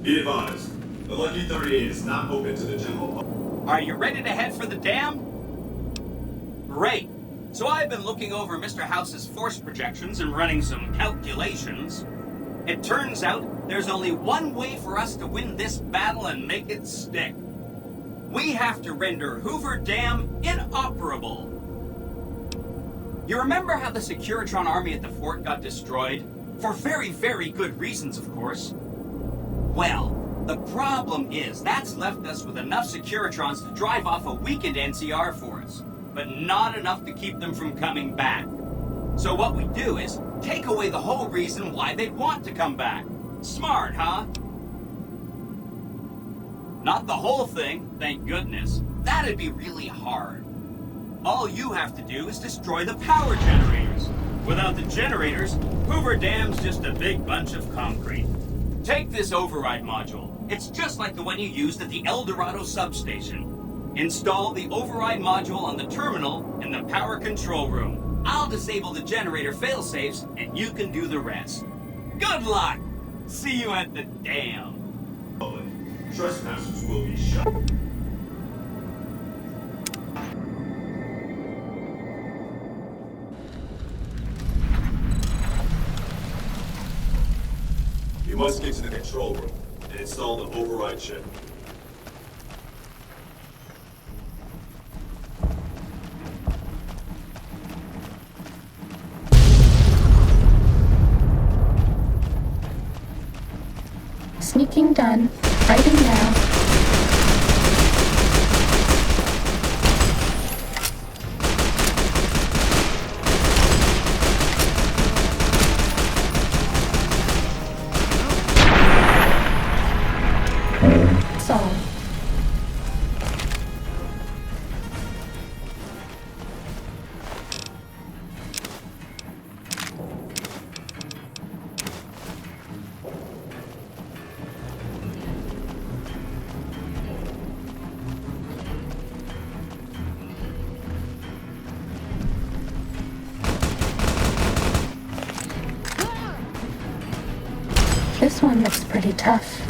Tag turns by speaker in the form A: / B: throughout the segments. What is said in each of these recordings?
A: Be advised, the Lucky 38 is not open to the general public.
B: Are you ready to head for the dam? Great. So I've been looking over Mr. House's force projections and running some calculations. It turns out there's only one way for us to win this battle and make it stick. We have to render Hoover Dam inoperable. You remember how the Securitron army at the fort got destroyed? For very, very good reasons, of course. Well, the problem is that's left us with enough Securitrons to drive off a weakened NCR for us, but not enough to keep them from coming back. So what we do is take away the whole reason why they'd want to come back. Smart, huh? Not the whole thing, thank goodness. That'd be really hard. All you have to do is destroy the power generators. Without the generators, Hoover Dam's just a big bunch of concrete. Take this override module. It's just like the one you used at the El Dorado substation. Install the override module on the terminal in the power control room. I'll disable the generator failsafes, and you can do the rest. Good luck! See you at the dam.
A: Trespassers will be shot. You must get to the control room and install the override chip.
C: Sneaking done. Fighting now. Solid. This one looks pretty tough.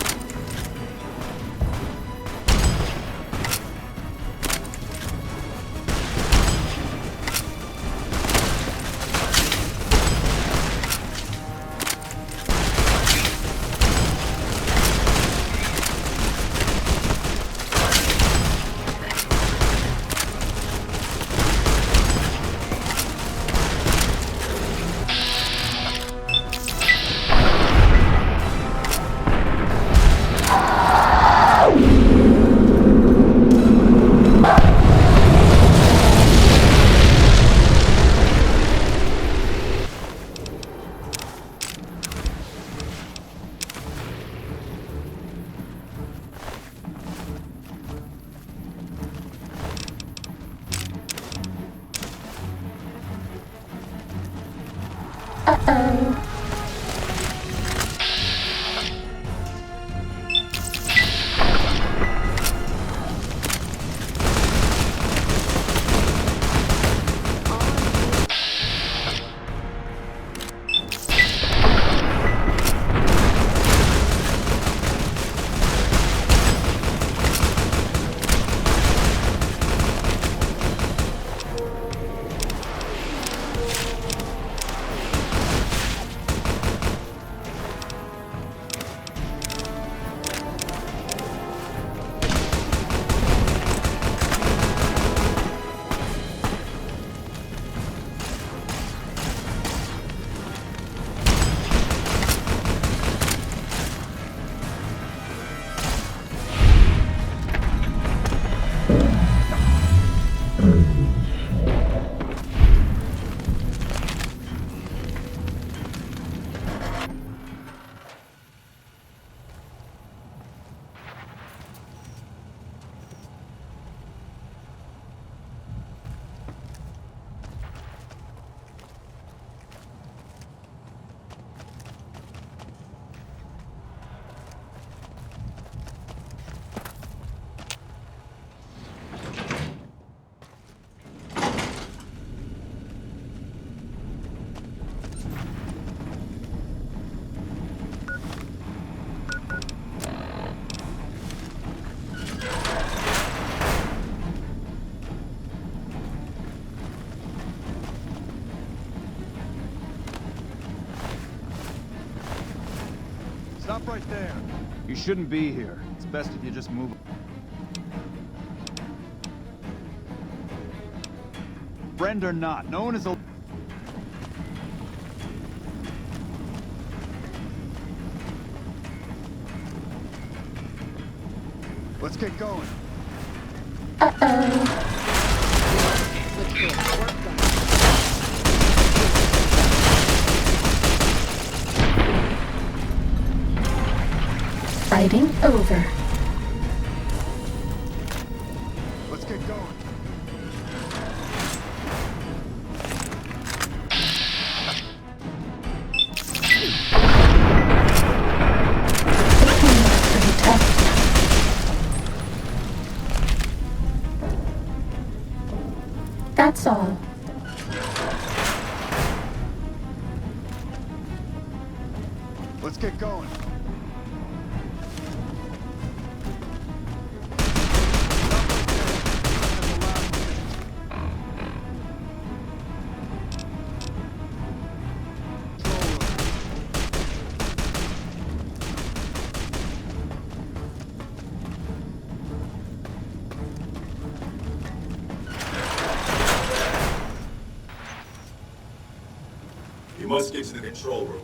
D: Stop right there. You shouldn't be here. It's best if you just move. Friend or not, no one is a... Let's get going.
C: Uh-oh. Fighting over.
D: Let's get going.
C: This one looks pretty tough. That's all.
D: Let's get going.
A: You must get to the control room.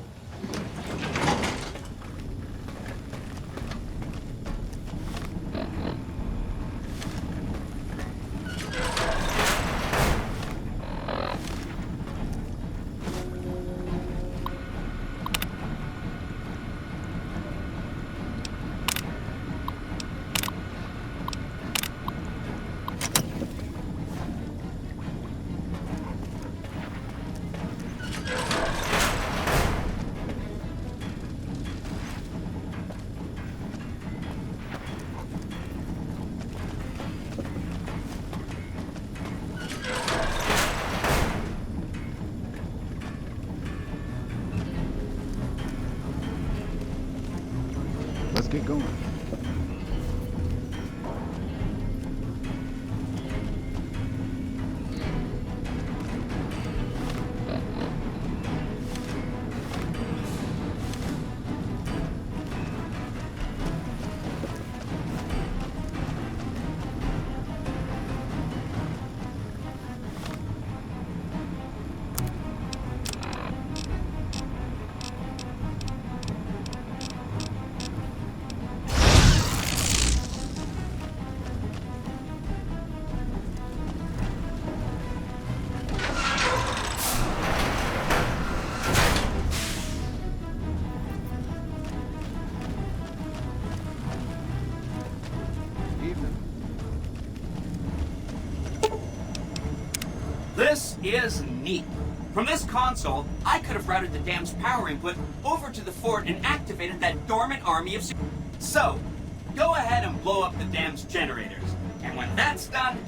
D: Let's get going.
B: This is neat. From this console, I could have routed the dam's power input over to the fort and activated that dormant army of... So, go ahead and blow up the dam's generators. And when that's done...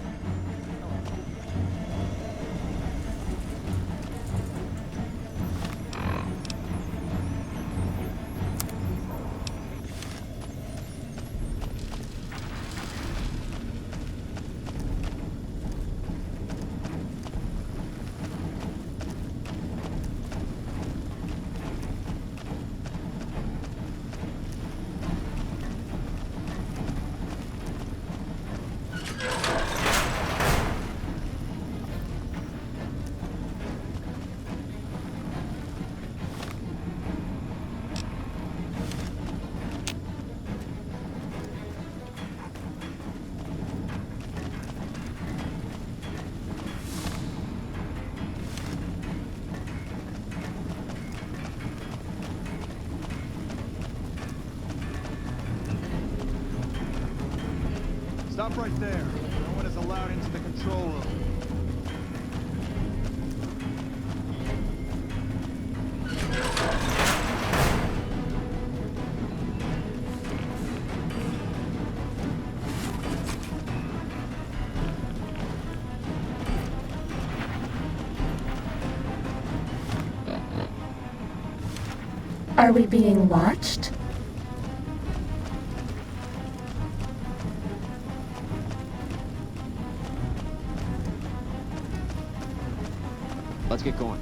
D: Stop right there. No one is allowed into the control room.
C: Are we being watched?
D: Let's get going.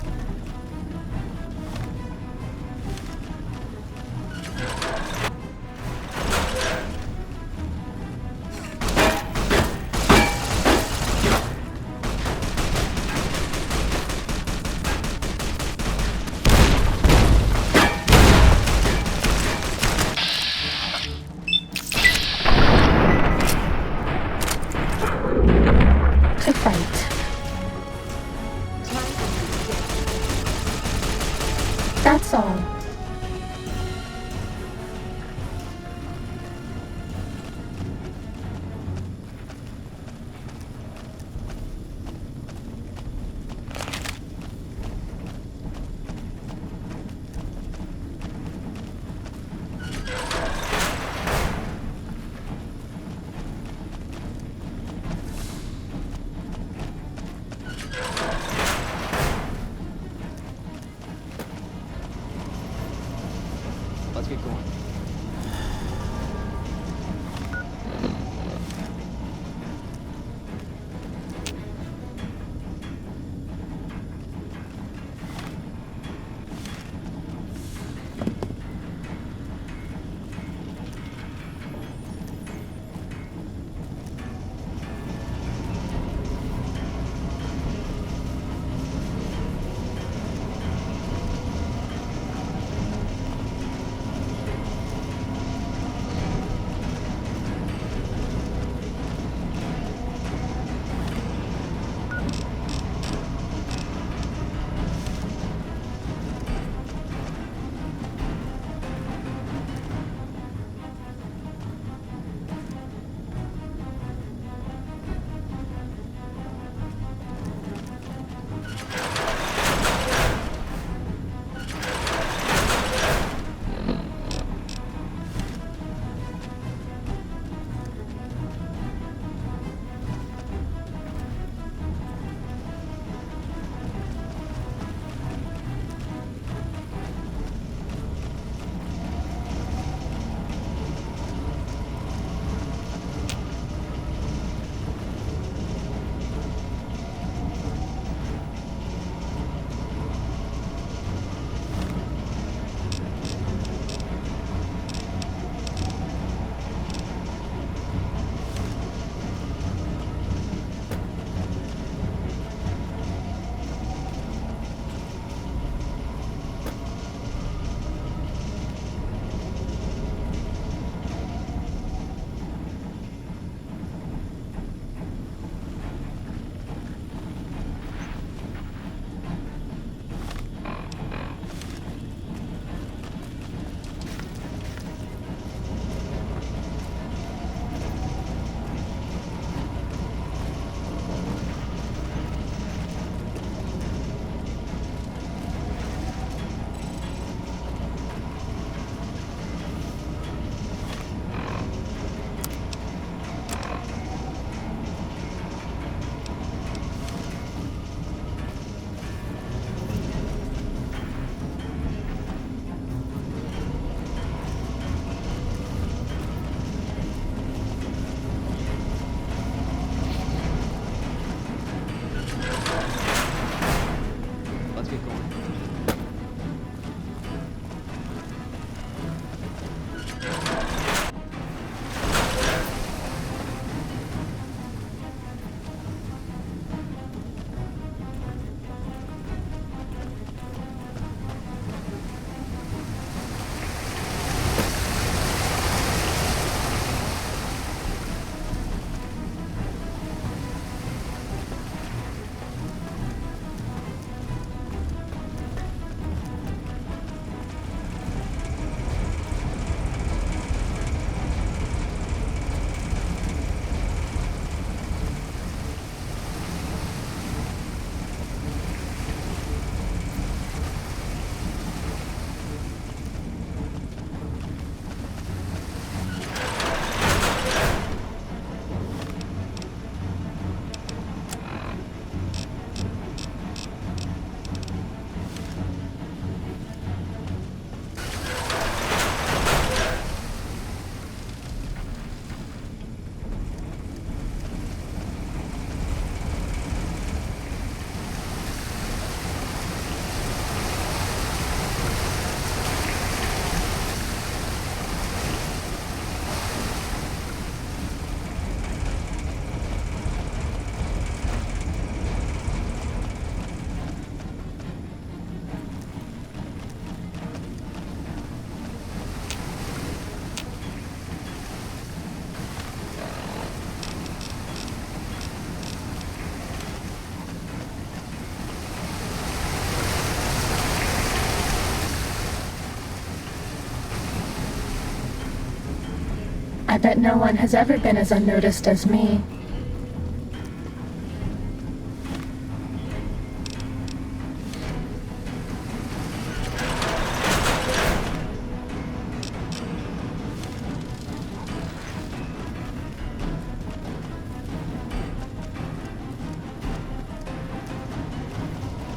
C: I bet no one has ever been as unnoticed as me.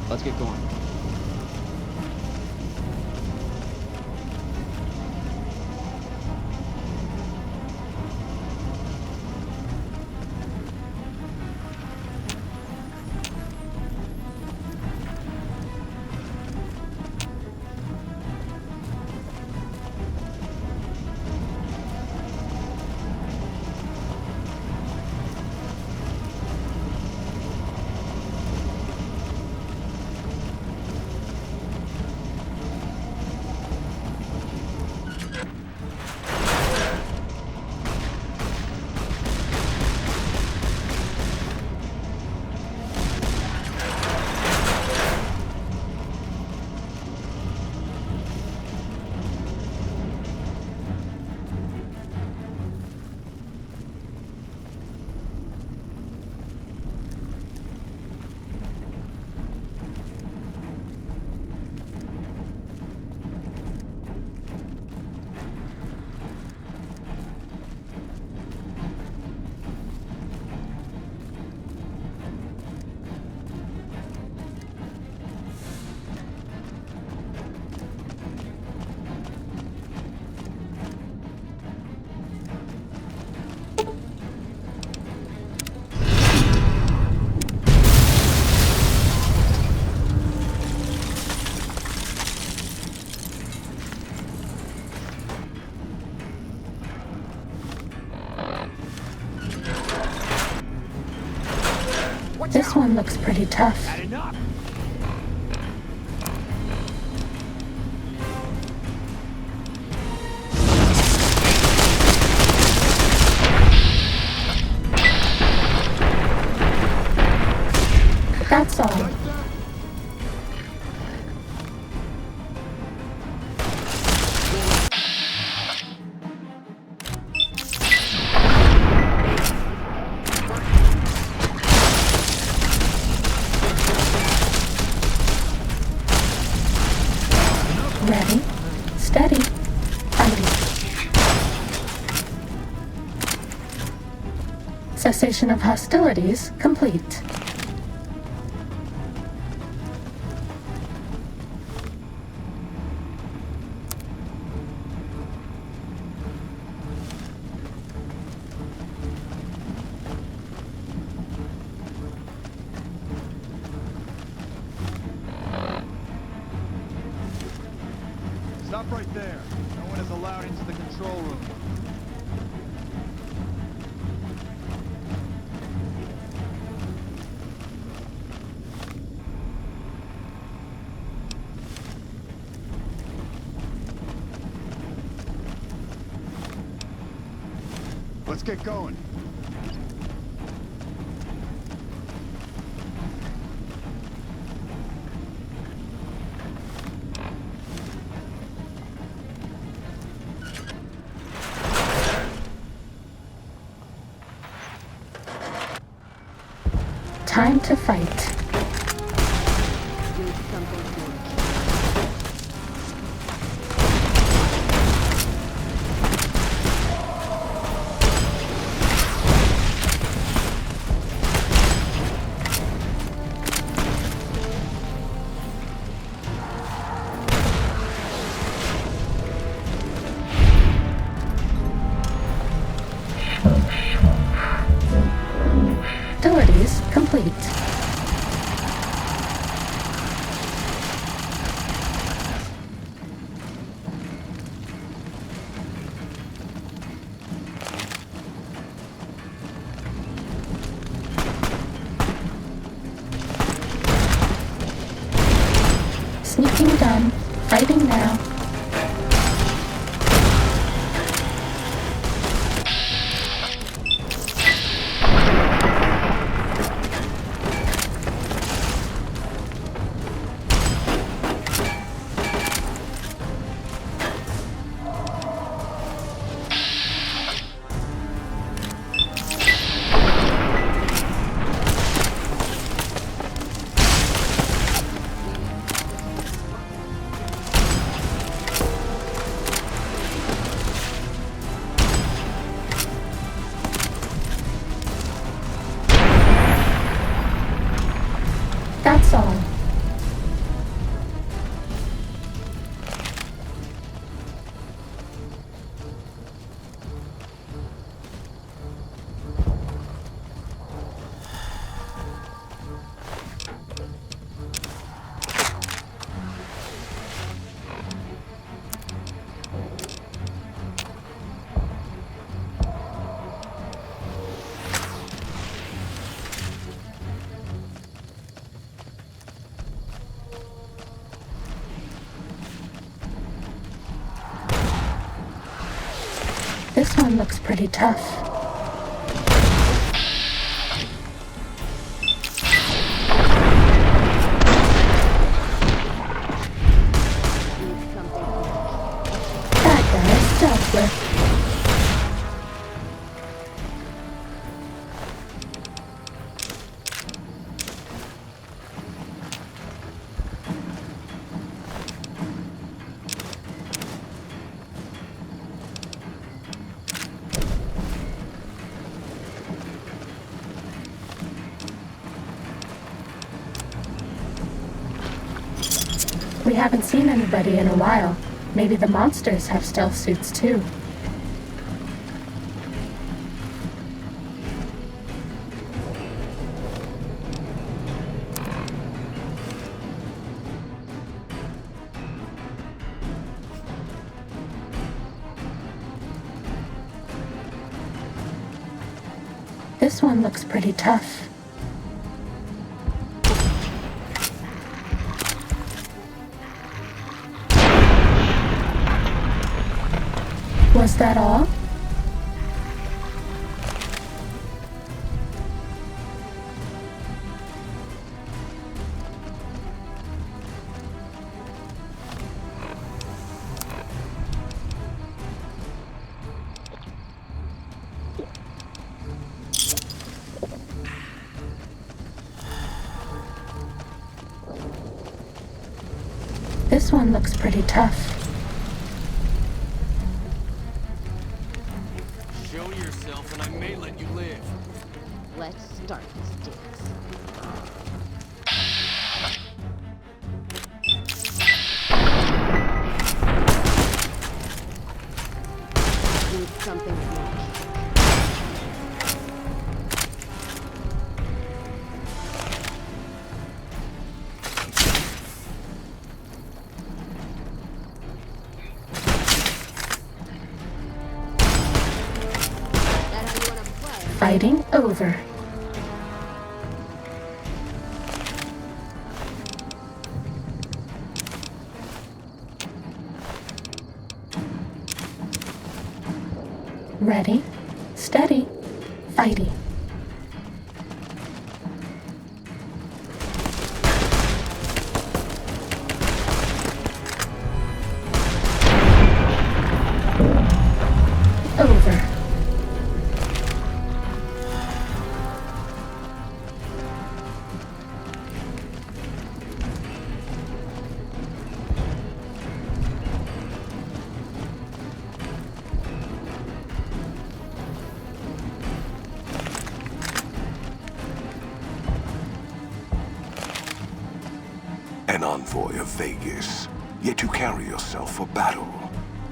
E: Let's get going.
C: This one looks pretty tough.
D: Had enough.
C: That's all. Ready, steady, fighting. Cessation of hostilities complete.
D: Stop right there. No one is allowed into the control room. Let's get going.
C: Time to fight. Hostilities complete. Sneaking done. Fighting now. That's all. This one looks pretty tough. That guy is dealt with. We haven't seen anybody in a while. Maybe the monsters have stealth suits too. This one looks pretty tough. Was that all? This one looks pretty tough.
F: Show yourself and I may let you live.
G: Let's start this dance. Need something more.
C: Fighting over. Ready, steady, fighting. Over.
H: An envoy of Vegas, yet you carry yourself for battle.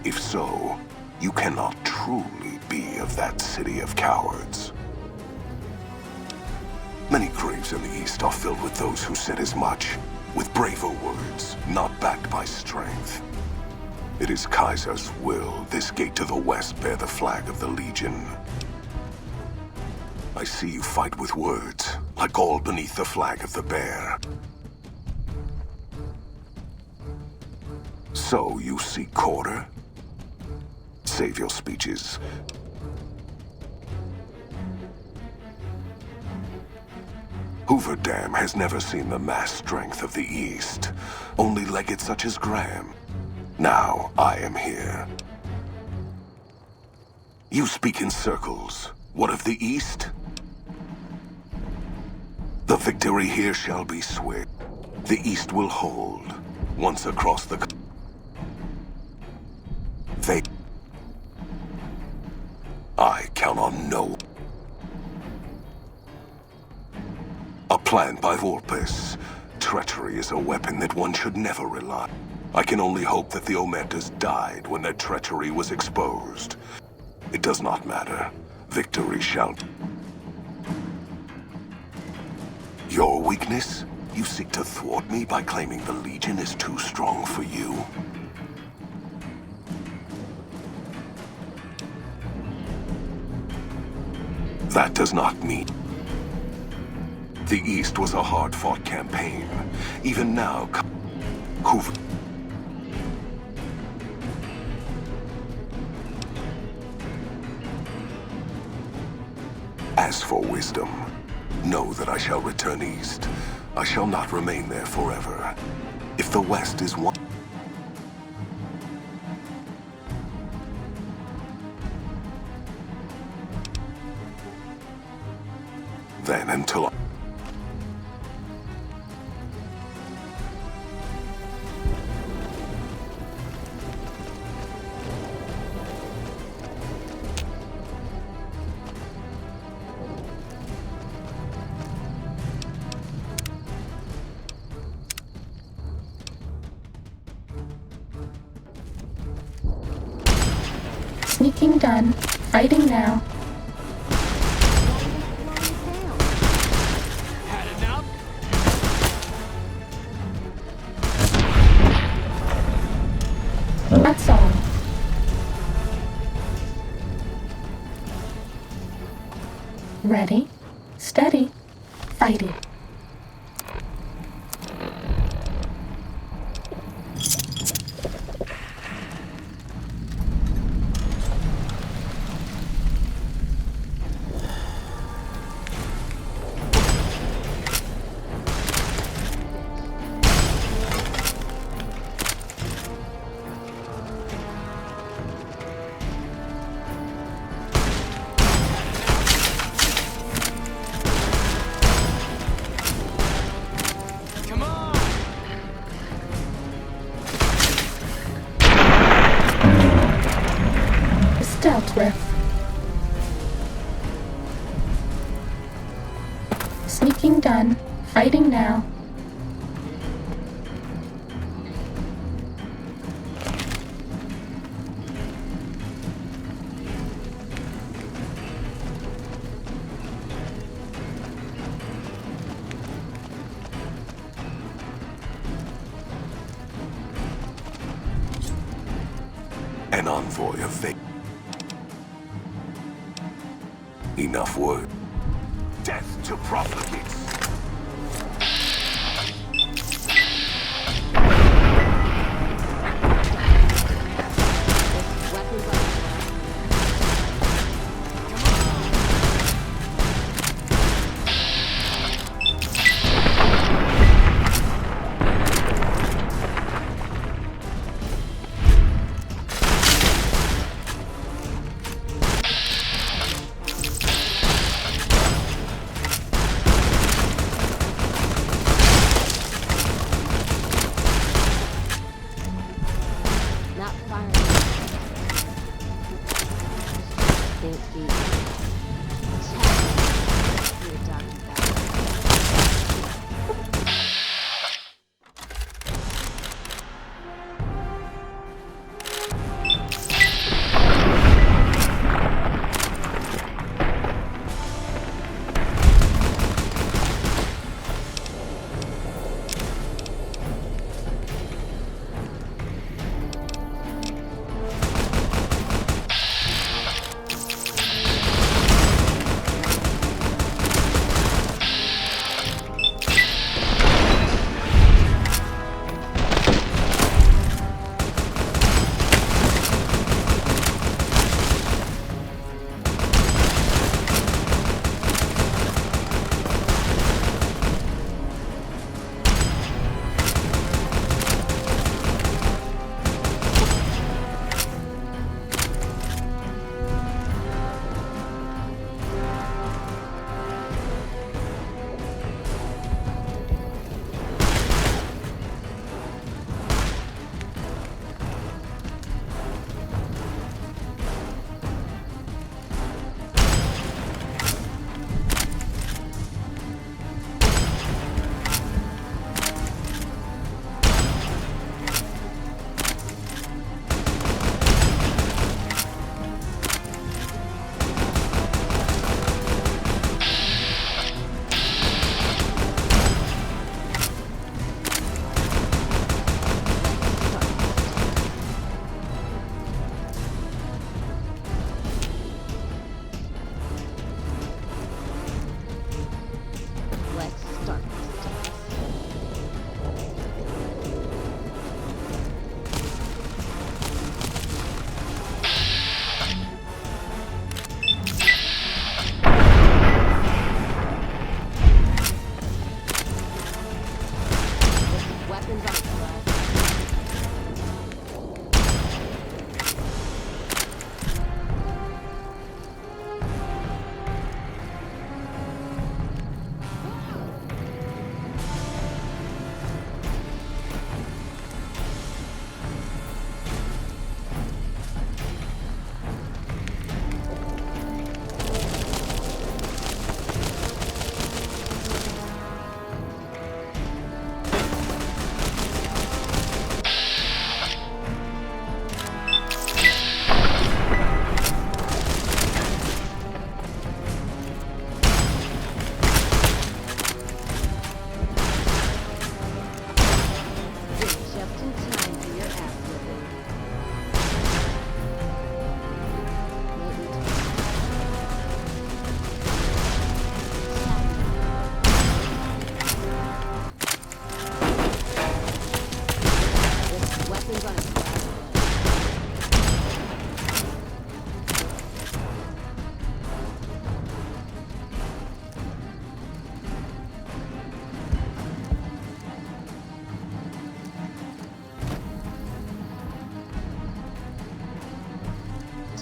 H: If so, you cannot truly be of that city of cowards. Many graves in the East are filled with those who said as much, with braver words, not backed by strength. It is Kaiser's will this gate to the west bear the flag of the Legion. I see you fight with words, like all beneath the flag of the bear. So you seek quarter? Save your speeches. Hoover Dam has never seen the mass strength of the East, only legates such as Graham. Now I am here. You speak in circles. What of the East? The victory here shall be swift. The East will hold. Once across the... I count on no... A plan by Volpes. treachery is a weapon that one should never rely. I can only hope that the Omertas died when their treachery was exposed. It does not matter. Victory shall... Your weakness? You seek to thwart me by claiming the Legion is too strong for you? That does not mean... The East was a hard-fought campaign. Even now, As for wisdom, know that I shall return east. I shall not remain there forever. If the West is one... Then until I...
C: Sneaking done. Fighting now.
F: Had enough?
C: That's all. Ready, steady, fighting.
F: Come on!
C: Stealth riff. Sneaking done. Fighting now.
H: An envoy of fate. Enough word. Death to profligates!
G: Weapons are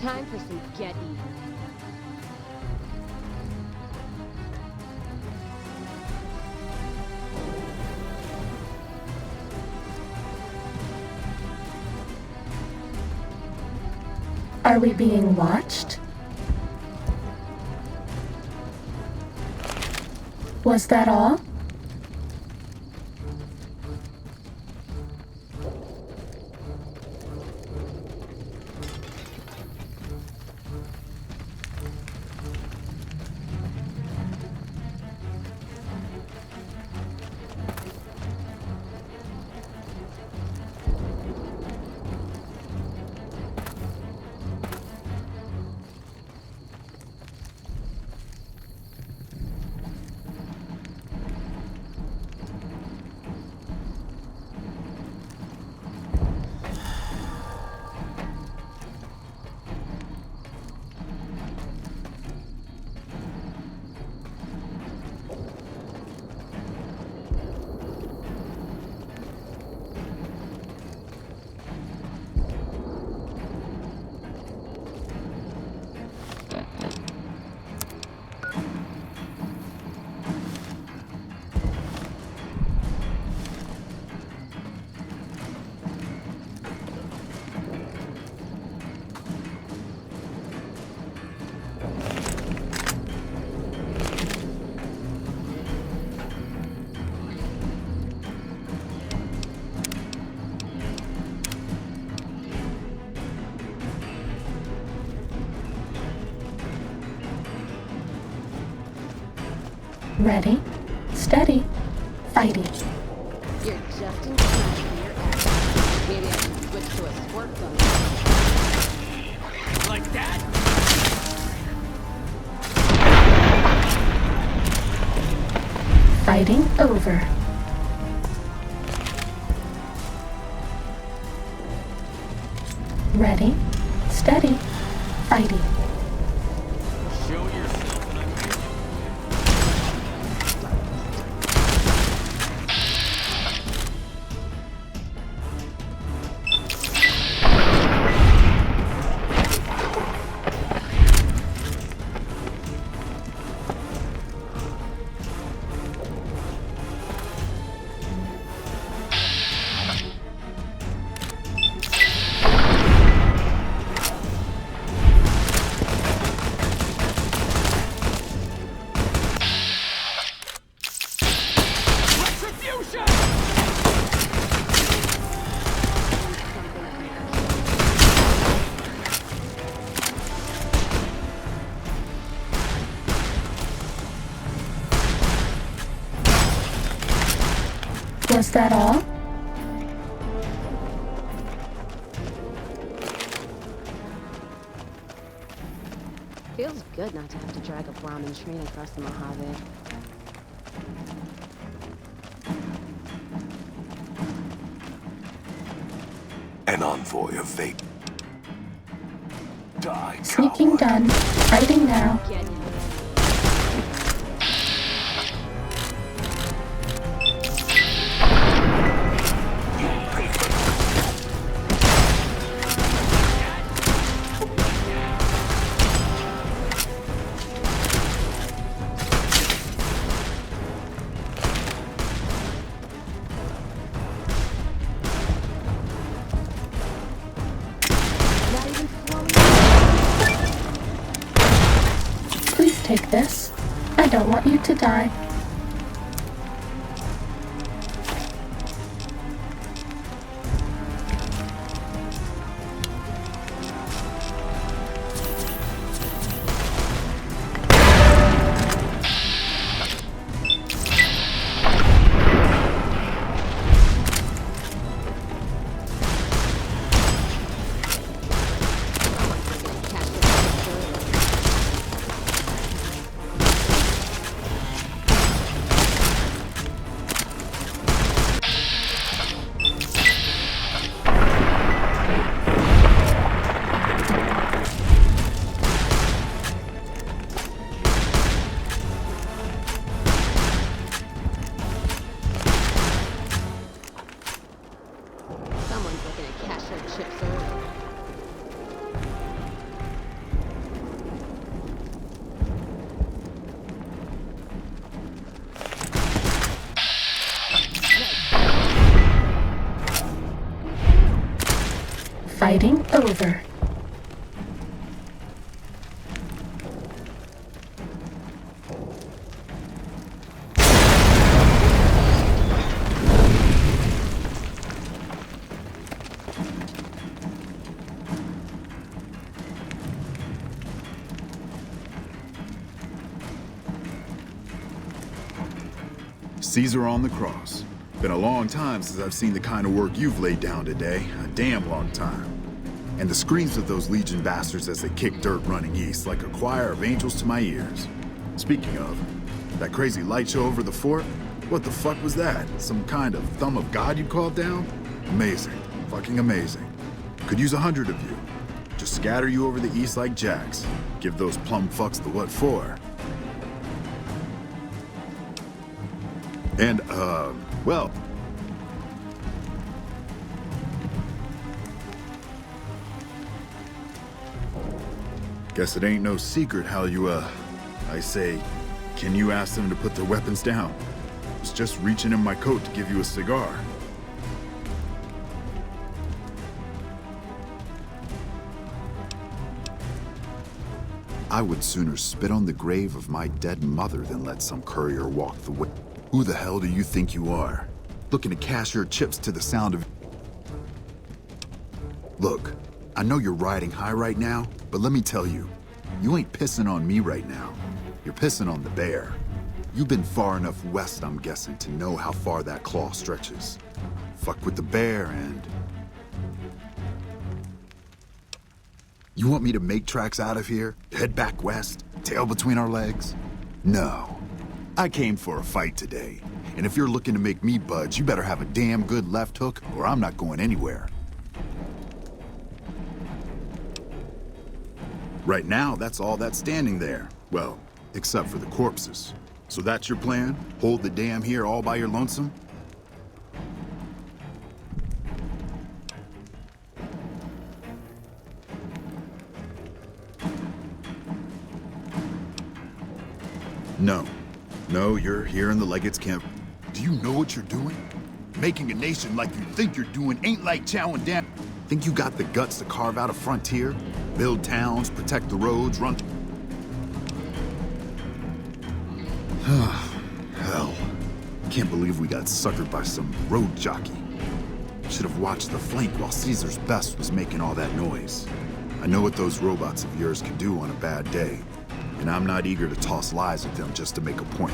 G: Time for some get even.
C: Are we being watched? Was that all? Ready, steady, fighting.
G: You're just in time for your act. Maybe I can switch to a sport gun.
F: Like that?
C: Fighting over. Ready, steady, fighting.
F: Show yourself and I may let
C: Was that all?
G: Feels good not to have to drag a Brahmin train across the Mojave.
H: An envoy of fate. Die,
C: Sneaking
H: coward.
C: done. Fighting now.
G: Get in. Not even slowing
C: Please take this. I don't want you to die.
G: catch this early.
C: Fighting over.
I: Caesar on the cross. Been a long time since I've seen the kind of work you've laid down today. A damn long time. And the screams of those Legion bastards as they kick dirt running east like a choir of angels to my ears. Speaking of, that crazy light show over the fort? What the fuck was that? Some kind of thumb of God you called down? Amazing. Fucking amazing. Could use 100 of you. Just scatter you over the east like jacks. Give those plum fucks the what for. And, well... Guess it ain't no secret how you, I say, can you ask them to put their weapons down? I was just reaching in my coat to give you a cigar. I would sooner spit on the grave of my dead mother than let some courier walk the way. Who the hell do you think you are? Looking to cash your chips to the sound of... Look, I know you're riding high right now, but let me tell you, you ain't pissing on me right now. You're pissing on the bear. You've been far enough west, I'm guessing, to know how far that claw stretches. Fuck with the bear and... You want me to make tracks out of here? Head back west? Tail between our legs? No. I came for a fight today. And if you're looking to make me budge, you better have a damn good left hook, or I'm not going anywhere. Right now, that's all that's standing there. Well, except for the corpses. So that's your plan? Hold the dam here all by your lonesome? No. No, you're here in the Legates camp. Do you know what you're doing? Making a nation like you think you're doing ain't like chowing down. Think you got the guts to carve out a frontier? Build towns, protect the roads, run... Hell. Can't believe we got suckered by some road jockey. Should have watched the flank while Caesar's best was making all that noise. I know what those robots of yours can do on a bad day, and I'm not eager to toss lies at them just to make a point.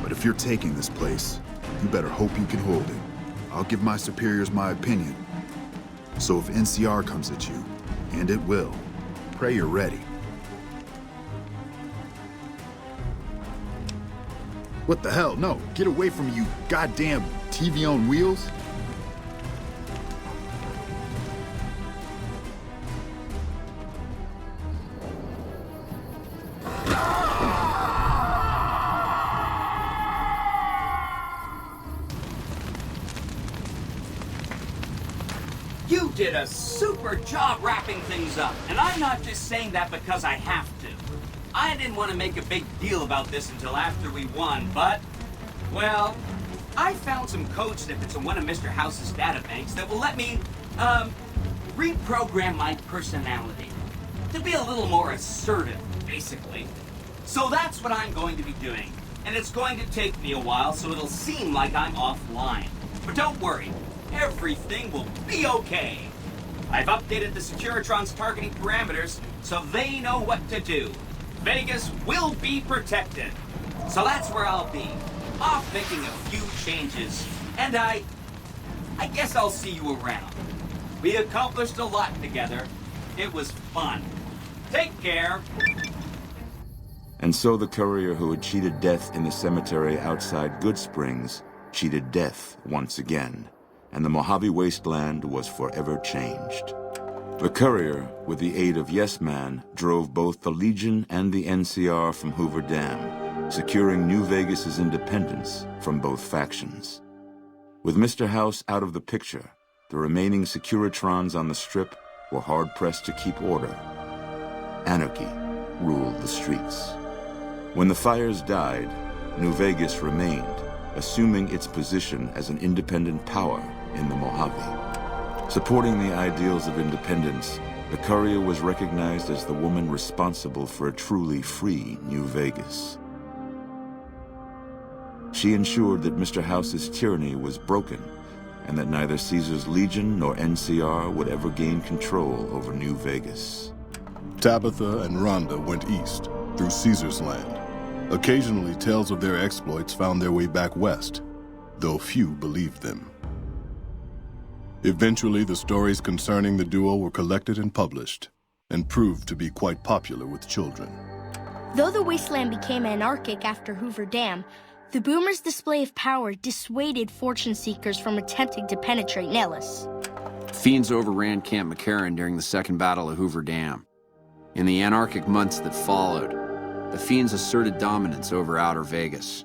I: But if you're taking this place, you better hope you can hold it. I'll give my superiors my opinion. So if NCR comes at you, and it will, pray you're ready. What the hell? No, get away from me, you goddamn TV on wheels.
B: You did a super job wrapping things up, and I'm not just saying that because I have to. I didn't want to make a big deal about this until after we won, but, well, I found some code snippets in one of Mr. House's databanks that will let me, reprogram my personality to be a little more assertive, basically. So that's what I'm going to be doing, and it's going to take me a while, so it'll seem like I'm offline. But don't worry. Everything will be okay. I've updated the Securitron's targeting parameters so they know what to do. Vegas will be protected. So that's where I'll be. Off making a few changes. And I guess I'll see you around. We accomplished a lot together. It was fun. Take care.
J: And so the courier who had cheated death in the cemetery outside Goodsprings cheated death once again. And the Mojave wasteland was forever changed. The courier, with the aid of Yes Man, drove both the Legion and the NCR from Hoover Dam, securing New Vegas's independence from both factions. With Mr. House out of the picture, the remaining Securitrons on the Strip were hard-pressed to keep order. Anarchy ruled the streets. When the fires died, New Vegas remained, assuming its position as an independent power in the Mojave. Supporting the ideals of independence, the courier was recognized as the woman responsible for a truly free New Vegas. She ensured that Mr. House's tyranny was broken and that neither Caesar's Legion nor NCR would ever gain control over New Vegas.
K: Tabitha and Rhonda went east, through Caesar's land. Occasionally, tales of their exploits found their way back west, though few believed them. Eventually, the stories concerning the duo were collected and published, and proved to be quite popular with children.
L: Though the wasteland became anarchic after Hoover Dam, the Boomers' display of power dissuaded fortune seekers from attempting to penetrate Nellis.
E: Fiends overran Camp McCarran during the Second Battle of Hoover Dam. In the anarchic months that followed, the Fiends asserted dominance over Outer Vegas.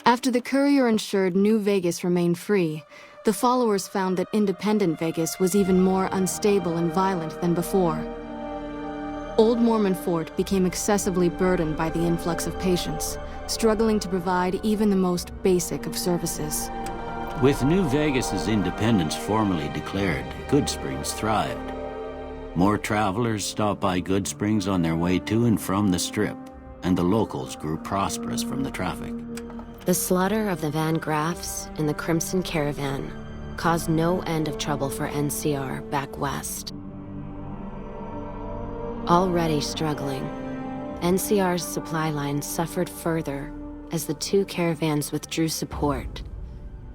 M: After the Courier ensured New Vegas remained free, the followers found that independent Vegas was even more unstable and violent than before. Old Mormon Fort became excessively burdened by the influx of patients, struggling to provide even the most basic of services.
N: With New Vegas's independence formally declared, Goodsprings thrived. More travelers stopped by Goodsprings on their way to and from the Strip, and the locals grew prosperous from the traffic.
G: The slaughter of the Van Graffs in the Crimson Caravan caused no end of trouble for NCR back west. Already struggling, NCR's supply line suffered further as the two caravans withdrew support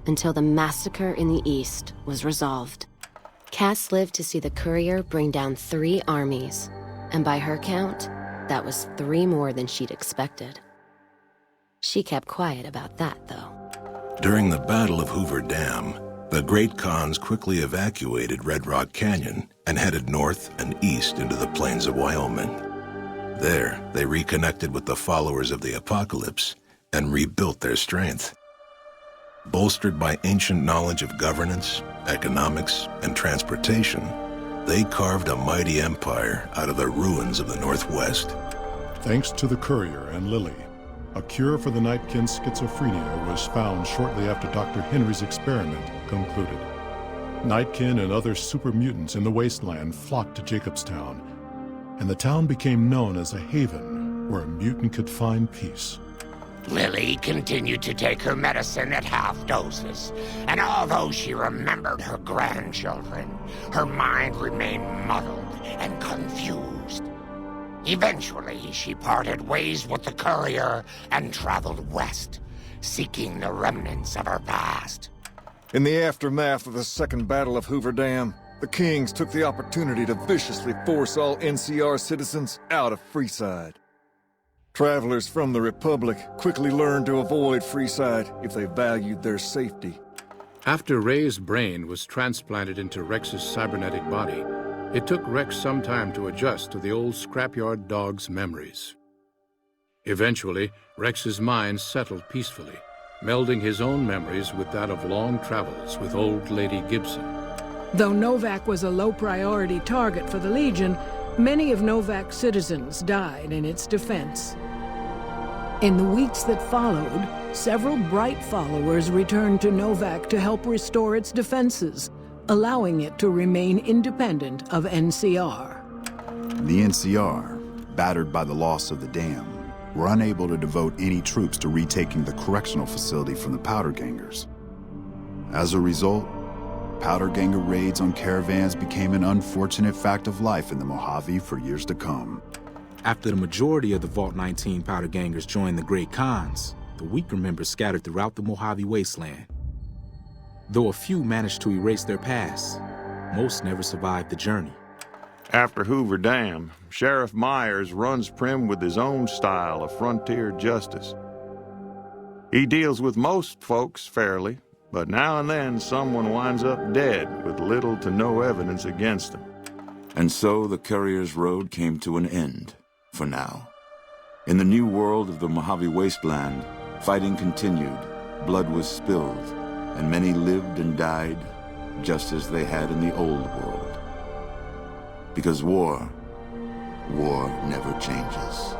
G: until the massacre in the east was resolved. Cass lived to see the Courier bring down 3 armies, and by her count, that was 3 more than she'd expected. She kept quiet about that, though.
H: During the Battle of Hoover Dam, the Great Khans quickly evacuated Red Rock Canyon and headed north and east into the plains of Wyoming. There, they reconnected with the followers of the Apocalypse and rebuilt their strength. Bolstered by ancient knowledge of governance, economics, and transportation, they carved a mighty empire out of the ruins of the Northwest.
O: Thanks to the Courier and Lily, a cure for the Nightkin's schizophrenia was found shortly after Dr. Henry's experiment concluded. Nightkin and other super mutants in the wasteland flocked to Jacobstown, and the town became known as a haven where a mutant could find peace.
P: Lily continued to take her medicine at half doses, and although she remembered her grandchildren, her mind remained muddled and confused. Eventually, she parted ways with the Courier and traveled west, seeking the remnants of her past.
Q: In the aftermath of the Second Battle of Hoover Dam, the Kings took the opportunity to viciously force all NCR citizens out of Freeside. Travelers from the Republic quickly learned to avoid Freeside if they valued their safety.
R: After Ray's brain was transplanted into Rex's cybernetic body, it took Rex some time to adjust to the old scrapyard dog's memories. Eventually, Rex's mind settled peacefully, melding his own memories with that of long travels with old Lady Gibson.
S: Though Novak was a low-priority target for the Legion, many of Novak's citizens died in its defense. In the weeks that followed, several Bright followers returned to Novak to help restore its defenses, allowing it to remain independent of NCR.
I: The NCR, battered by the loss of the dam, were unable to devote any troops to retaking the correctional facility from the Powder Gangers. As a result, Powder Ganger raids on caravans became an unfortunate fact of life in the Mojave for years to come.
T: After the majority of the Vault 19 Powder Gangers joined the Great Khans, the weaker members scattered throughout the Mojave wasteland. Though a few managed to erase their past, most never survived the journey.
U: After Hoover Dam, Sheriff Myers runs Primm with his own style of frontier justice. He deals with most folks fairly, but now and then someone winds up dead with little to no evidence against them.
J: And so the Courier's road came to an end, for now. In the new world of the Mojave Wasteland, fighting continued, blood was spilled, and many lived and died just as they had in the old world. Because war never changes.